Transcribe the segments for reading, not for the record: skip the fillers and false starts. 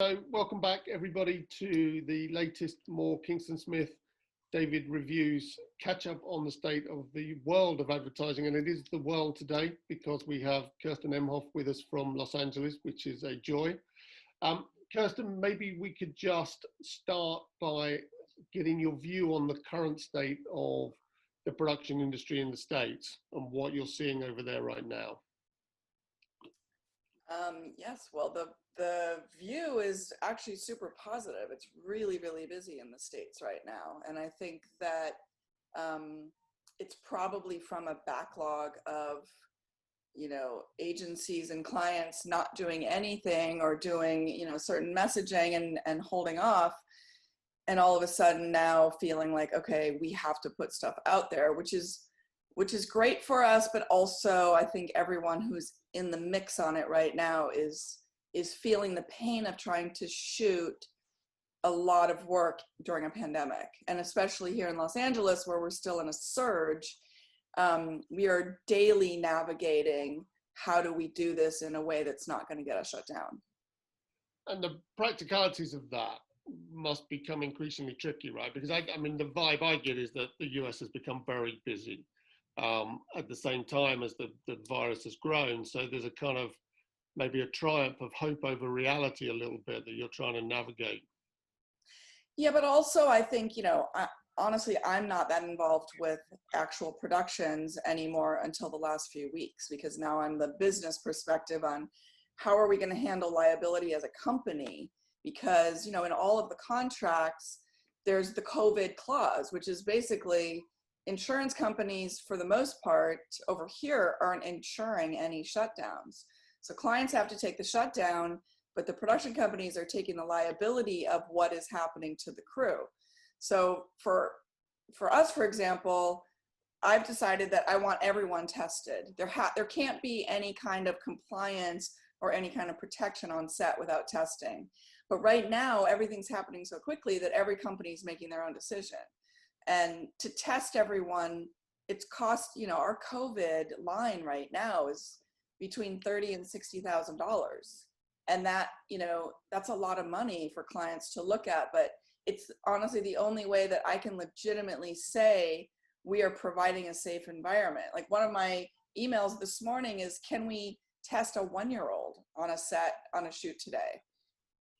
So welcome back everybody to the latest More Kingston Smith David reviews catch up on the state of the world of advertising. And it is the world today because we have Kerstin Emhoff with us from Los Angeles, which is a joy. Kerstin, maybe we could just start by getting your view on the current state of the production industry in the States and what you're seeing over there right now. Yes, well, the view is actually super positive. It's really, really busy in the States right now. And I think that it's probably from a backlog of, agencies and clients not doing anything or doing, certain messaging and holding off. And all of a sudden now feeling like, okay, we have to put stuff out there, which is great for us, but also I think everyone who's in the mix on it right now is feeling the pain of trying to shoot a lot of work during a pandemic. And especially here in Los Angeles, where we're still in a surge, we are daily navigating how do we do this in a way that's not going to get us shut down. And the practicalities of that must become increasingly tricky, right? Because I mean, the vibe I get is that the US has become very busy. At the same time as the virus has grown. So there's a kind of maybe a triumph of hope over reality a little bit that you're trying to navigate. Yeah, but also I think, honestly, I'm not that involved with actual productions anymore until the last few weeks, because now I'm the business perspective on how are we going to handle liability as a company? Because, in all of the contracts, there's the COVID clause, which is basically insurance companies, for the most part, over here aren't insuring any shutdowns. So clients have to take the shutdown, but the production companies are taking the liability of what is happening to the crew. So for us, for example, I've decided that I want everyone tested. There can't be any kind of compliance or any kind of protection on set without testing. But right now, everything's happening so quickly that every company is making their own decision. And to test everyone, it's cost, our COVID line right now is between $30,000 and $60,000. And that, that's a lot of money for clients to look at, but it's honestly the only way that I can legitimately say we are providing a safe environment. Like one of my emails this morning is, can we test a 1-year-old on a set on a shoot today?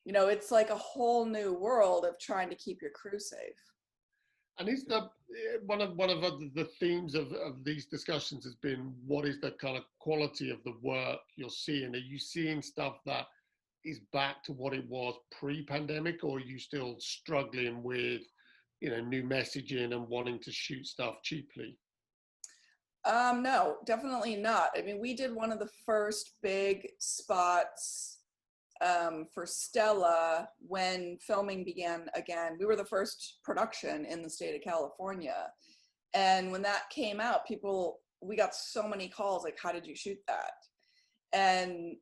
It's like a whole new world of trying to keep your crew safe. And is one of the themes of these discussions has been, what is the kind of quality of the work you're seeing? Are you seeing stuff that is back to what it was pre-pandemic, or are you still struggling with, new messaging and wanting to shoot stuff cheaply? No, definitely not. I mean, we did one of the first big spots for Stella when filming began again. We were the first production in the state of California. And when that came out, we got so many calls like, how did you shoot that? And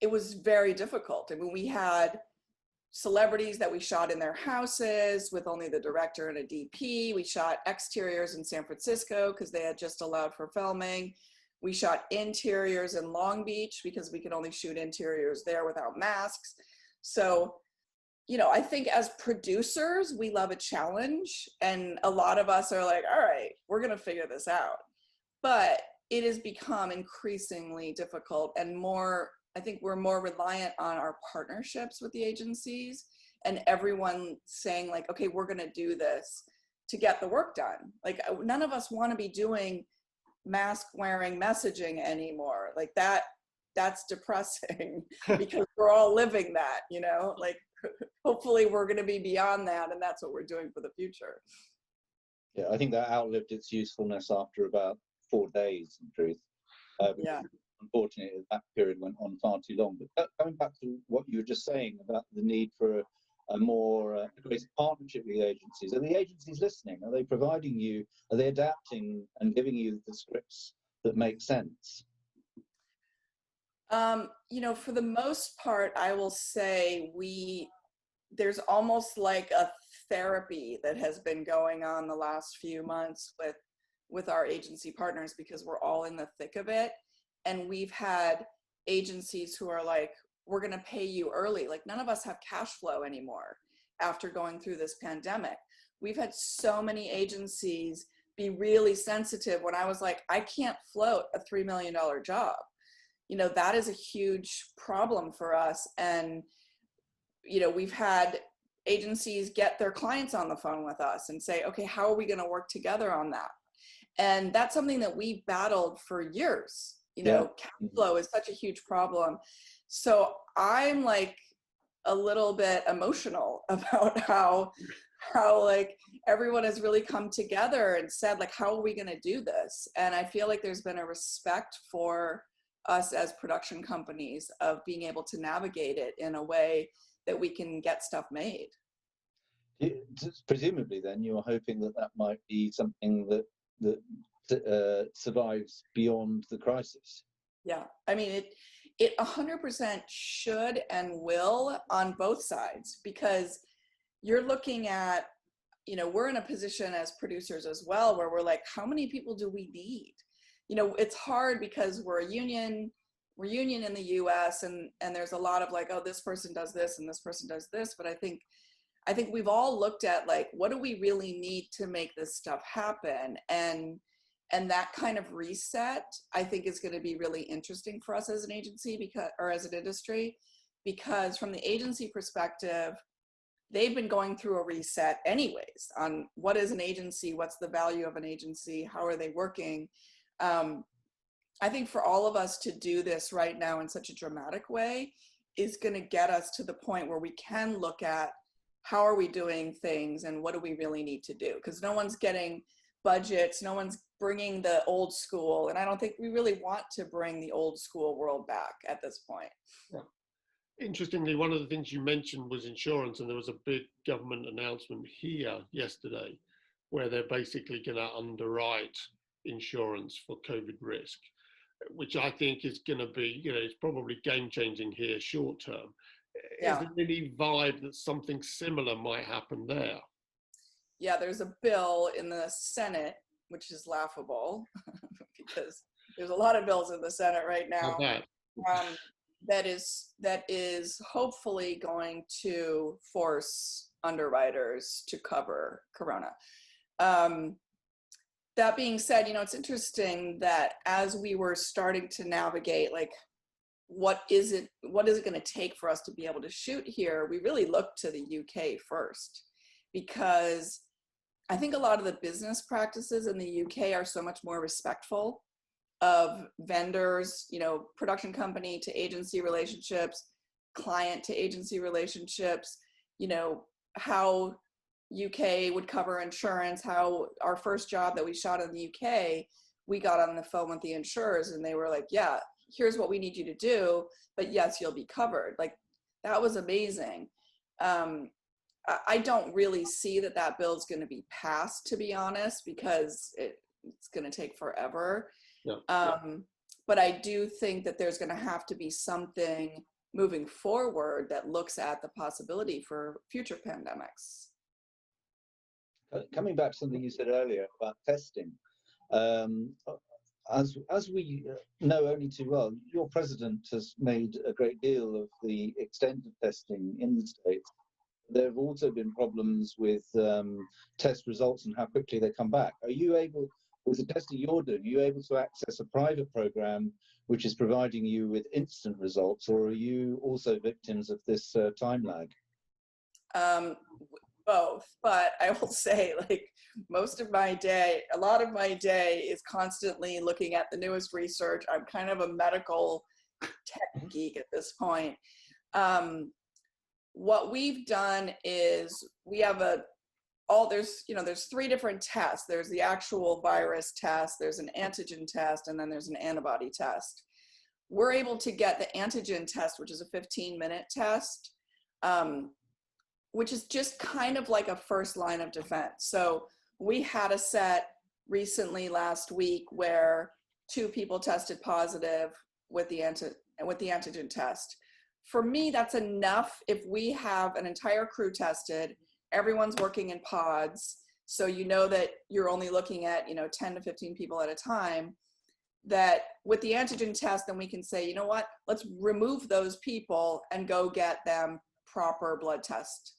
it was very difficult. I mean, we had celebrities that we shot in their houses with only the director and a DP. We shot exteriors in San Francisco because they had just allowed for filming. We shot interiors in Long Beach because we could only shoot interiors there without masks. So, I think as producers, we love a challenge. And a lot of us are like, all right, we're going to figure this out. But it has become increasingly difficult and I think we're more reliant on our partnerships with the agencies and everyone saying like, okay, we're going to do this to get the work done. Like none of us want to be doing mask wearing messaging anymore. Like that's depressing because we're all living that, like hopefully we're going to be beyond that. And that's what we're doing for the future. Yeah, I think that outlived its usefulness after about 4 days, in truth. Yeah. Unfortunately, that period went on far too long. But coming back to what you were just saying about the need for a more close partnership with the agencies, are the agencies listening? Are they providing you, are they adapting and giving you the scripts that make sense? For the most part, I will say there's almost like a therapy that has been going on the last few months with our agency partners because we're all in the thick of it. And we've had agencies who are like, we're going to pay you early. Like none of us have cash flow anymore after going through this pandemic. We've had so many agencies be really sensitive when I was like, I can't float a $3 million job. You know, that is a huge problem for us. And, you know, we've had agencies get their clients on the phone with us and say, okay, how are we going to work together on that? And that's something that we battled for years. You know, cash flow is such a huge problem. So I'm like a little bit emotional about how like everyone has really come together and said, like, how are we going to do this? And I feel like there's been a respect for us as production companies of being able to navigate it in a way that we can get stuff made. Presumably then you're hoping that that might be something that survives beyond the crisis. Yeah, I mean, it 100% should and will on both sides, because you're looking at, you know, we're in a position as producers as well where we're like, how many people do we need? You know, it's hard because we're union in the US and there's a lot of like, oh, this person does this and this person does this. But I think we've all looked at like, what do we really need to make this stuff happen? And that kind of reset, I think, is going to be really interesting for us as an agency or as an industry, because from the agency perspective, they've been going through a reset anyways on what is an agency, what's the value of an agency, how are they working. I think for all of us to do this right now in such a dramatic way is going to get us to the point where we can look at how are we doing things and what do we really need to do, because no one's getting budgets, no one's bringing the old school, and I don't think we really want to bring the old school world back at this point. Yeah. Interestingly, one of the things you mentioned was insurance, and there was a big government announcement here yesterday where they're basically going to underwrite insurance for COVID risk, which I think is going to be, you know, it's probably game changing here short term. Yeah. Is there any vibe that something similar might happen there? Yeah, there's a bill in the Senate, which is laughable because there's a lot of bills in the Senate right now. That is hopefully going to force underwriters to cover Corona. That being said, you know, it's interesting that as we were starting to navigate, like, what is it going to take for us to be able to shoot here? We really looked to the UK first, because I think a lot of the business practices in the UK are so much more respectful of vendors, you know, production company to agency relationships, client to agency relationships, you know, how UK would cover insurance, how our first job that we shot in the UK, we got on the phone with the insurers and they were like, yeah, here's what we need you to do, but yes, you'll be covered. Like, that was amazing. I don't really see that bill is going to be passed, to be honest, because it's going to take forever. Yeah. But I do think that there's going to have to be something moving forward that looks at the possibility for future pandemics. Coming back to something you said earlier about testing, as we know only too well, your president has made a great deal of the extent of testing in the States. There have also been problems with test results and how quickly they come back. Are you able, with the testing you're doing, are you able to access a private program which is providing you with instant results, or are you also victims of this time lag? Both, but I will say, like, most of my day, a lot of my day is constantly looking at the newest research. I'm kind of a medical tech geek at this point. What we've done is we have there's 3 different tests. There's the actual virus test, there's an antigen test, and then there's an antibody test. We're able to get the antigen test, which is a 15-minute test, which is just kind of like a first line of defense. So we had a set recently last week where 2 people tested positive with the antigen test. For me, that's enough. If we have an entire crew tested, everyone's working in pods, so you know that you're only looking at, 10 to 15 people at a time, that with the antigen test, then we can say, you know what, let's remove those people and go get them proper blood test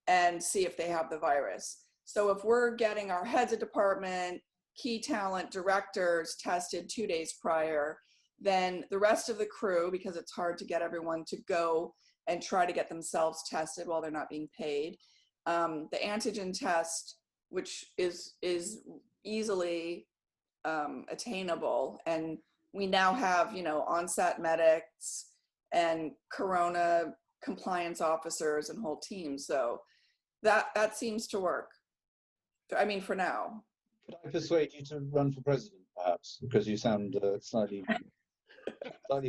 and see if they have the virus. So if we're getting our heads of department, key talent, directors tested 2 days prior, then the rest of the crew, because it's hard to get everyone to go and try to get themselves tested while they're not being paid. The antigen test, which is easily attainable, and we now have, you know, on-set medics and corona compliance officers and whole teams. So that seems to work. I mean, for now. Could I persuade you to run for president, perhaps, because you sound slightly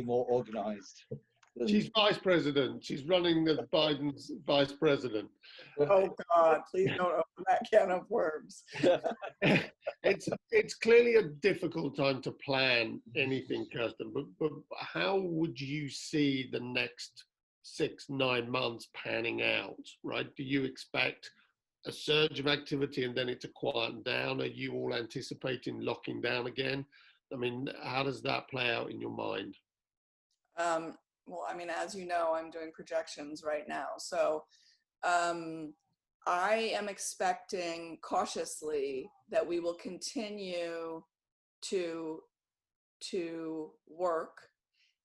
more organized? She's vice president. She's running as Biden's vice president. Oh God, please don't open that can of worms. It's clearly a difficult time to plan anything, Kerstin, but how would you see the next 6-9 months panning out, right? Do you expect a surge of activity and then it to quieten down? Are you all anticipating locking down again? I mean, how does that play out in your mind? Well, I mean, as you know, I'm doing projections right now. So I am expecting cautiously that we will continue to work,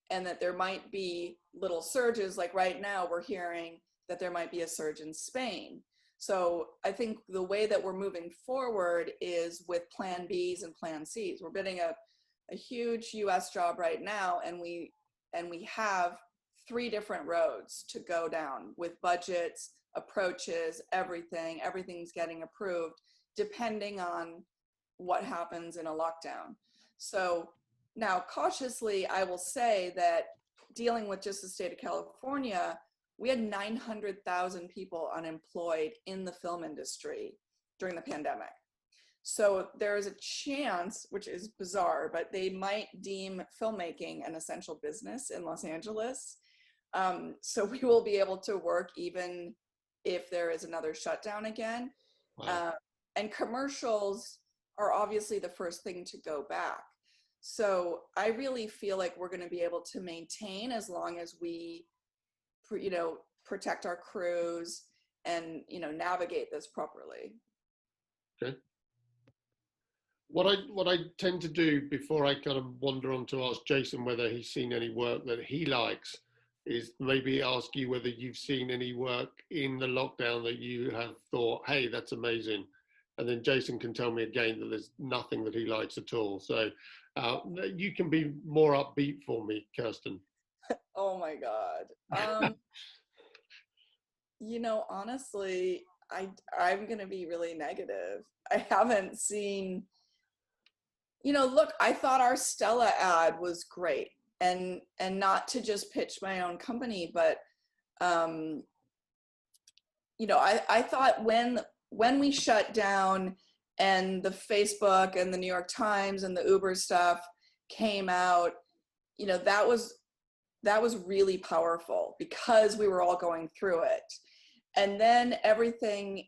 and that there might be little surges. Like right now, we're hearing that there might be a surge in Spain. So I think the way that we're moving forward is with plan Bs and plan Cs. We're bidding a huge US job right now, and we have 3 different roads to go down with budgets, approaches, everything's getting approved depending on what happens in a lockdown. So now cautiously, I will say that dealing with just the state of California, we had 900,000 people unemployed in the film industry during the pandemic. So there is a chance, which is bizarre, but they might deem filmmaking an essential business in Los Angeles. So we will be able to work even if there is another shutdown again. Wow. And commercials are obviously the first thing to go back. So I really feel like we're going to be able to maintain as long as we, you know, protect our crews and, you know, navigate this properly. Okay. What I tend to do before I kind of wander on to ask Jason whether he's seen any work that he likes is maybe ask you whether you've seen any work in the lockdown that you have thought, hey, that's amazing. And then Jason can tell me again that there's nothing that he likes at all. So you can be more upbeat for me, Kerstin. Oh my God. You know, honestly, I'm going to be really negative. I haven't seen, you know, look, I thought our Stella ad was great, and not to just pitch my own company, but, you know, I thought when we shut down and the Facebook and the New York Times and the Uber stuff came out, you know, that was really powerful because we were all going through it. And then everything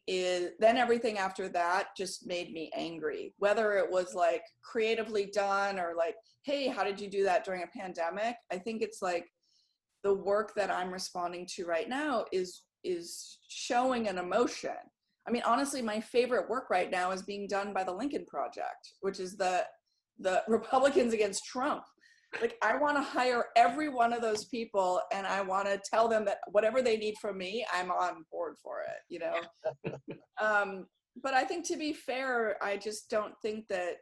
after that just made me angry, whether it was like creatively done or like, hey, how did you do that during a pandemic? I think it's like the work that I'm responding to right now is showing an emotion. I mean, honestly, my favorite work right now is being done by the Lincoln Project, which is the Republicans against Trump. Like, I want to hire every one of those people, and I want to tell them that whatever they need from me, I'm on board for it, you know? But I think, to be fair, I just don't think that,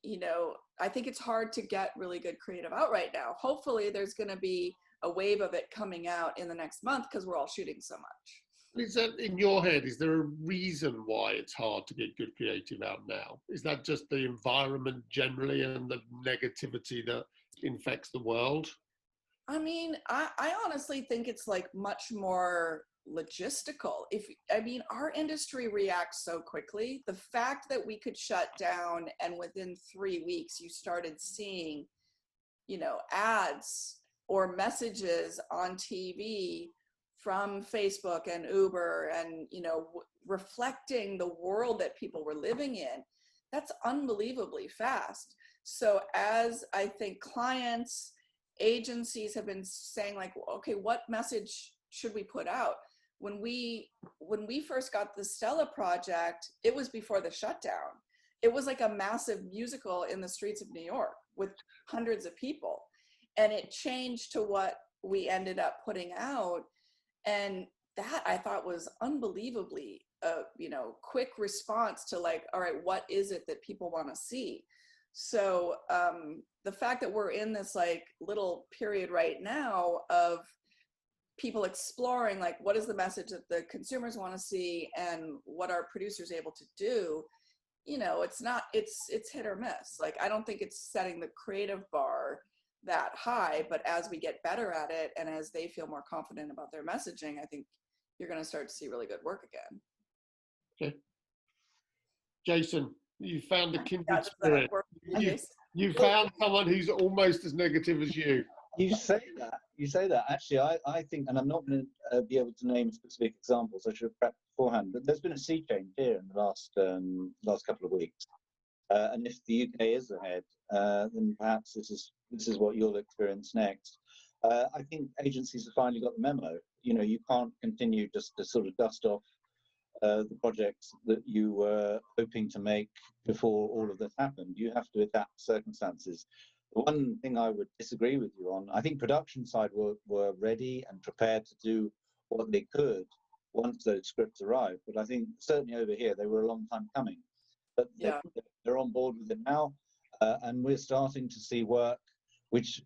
you know, I think it's hard to get really good creative out right now. Hopefully there's going to be a wave of it coming out in the next month because we're all shooting so much. Is that, in your head, is there a reason why it's hard to get good creative out now? Is that just the environment generally and the negativity that infects the world? I mean, I honestly think it's like much more logistical. Our industry reacts so quickly. The fact that we could shut down and within 3 weeks you started seeing, you know, ads or messages on TV from Facebook and Uber and, you know, reflecting the world that people were living in, that's unbelievably fast. So as I think clients, agencies have been saying like, okay, what message should we put out? When we first got the Stella project, it was before the shutdown. It was like a massive musical in the streets of New York with hundreds of people. And it changed to what we ended up putting out. And that I thought was unbelievably, quick response to like, all right, what is it that people want to see? So the fact that we're in this like little period right now of people exploring like what is the message that the consumers want to see and what are producers able to do, it's hit or miss. Like I don't think it's setting the creative bar that high, but as we get better at it and as they feel more confident about their messaging, I think you're going to start to see really good work again. Okay. Jason, you found a kindred spirit. You found someone who's almost as negative as you. You say that. Actually, I think, and I'm not going to be able to name specific examples, I should have prepped beforehand, but there's been a sea change here in the last couple of weeks. And if the UK is ahead, then perhaps this is what you'll experience next. I think agencies have finally got the memo. You can't continue just to sort of dust off the projects that you were hoping to make before all of this happened. You have to adapt circumstances. The one thing I would disagree with you on, I think production side were ready and prepared to do what they could once those scripts arrived. But I think certainly over here, they were a long time coming. But they're on board with it now. And we're starting to see work, which,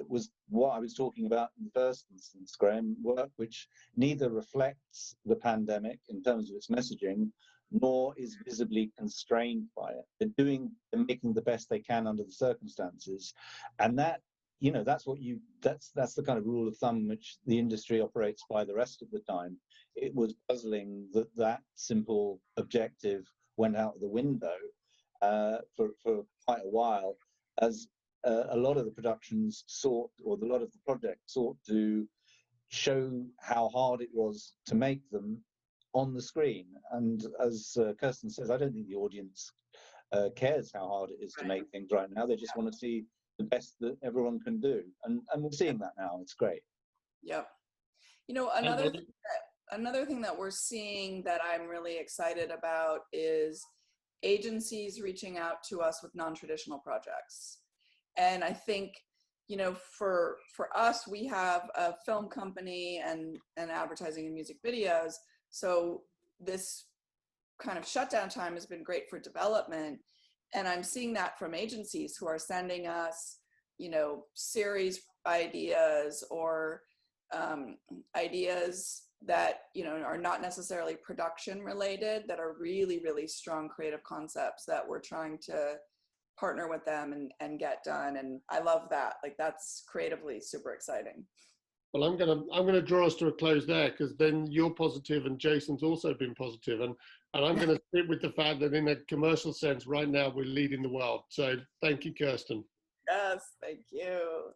was what I was talking about in the first instance, Graham, work which neither reflects the pandemic in terms of its messaging, nor is visibly constrained by it. They're making the best they can under the circumstances. And that, that's the kind of rule of thumb which the industry operates by the rest of the time. It was puzzling that simple objective went out the window for quite a while, as a lot of the productions a lot of the projects sought to show how hard it was to make them on the screen. And as Kerstin says, I don't think the audience cares how hard it is to make things right now. They just want to see the best that everyone can do. And we're seeing that now. It's great. Yep. Another thing that we're seeing that I'm really excited about is agencies reaching out to us with non-traditional projects. And I think, for us, we have a film company and advertising and music videos. So this kind of shutdown time has been great for development. And I'm seeing that from agencies who are sending us, series ideas or ideas that, are not necessarily production related, that are really, really strong creative concepts that we're trying to partner with them and get done. And I love that. Like that's creatively super exciting. Well, I'm gonna draw us to a close there, because then you're positive and Jason's also been positive, and I'm going to sit with the fact that in a commercial sense, right now we're leading the world. So thank you, Kerstin. Yes, thank you.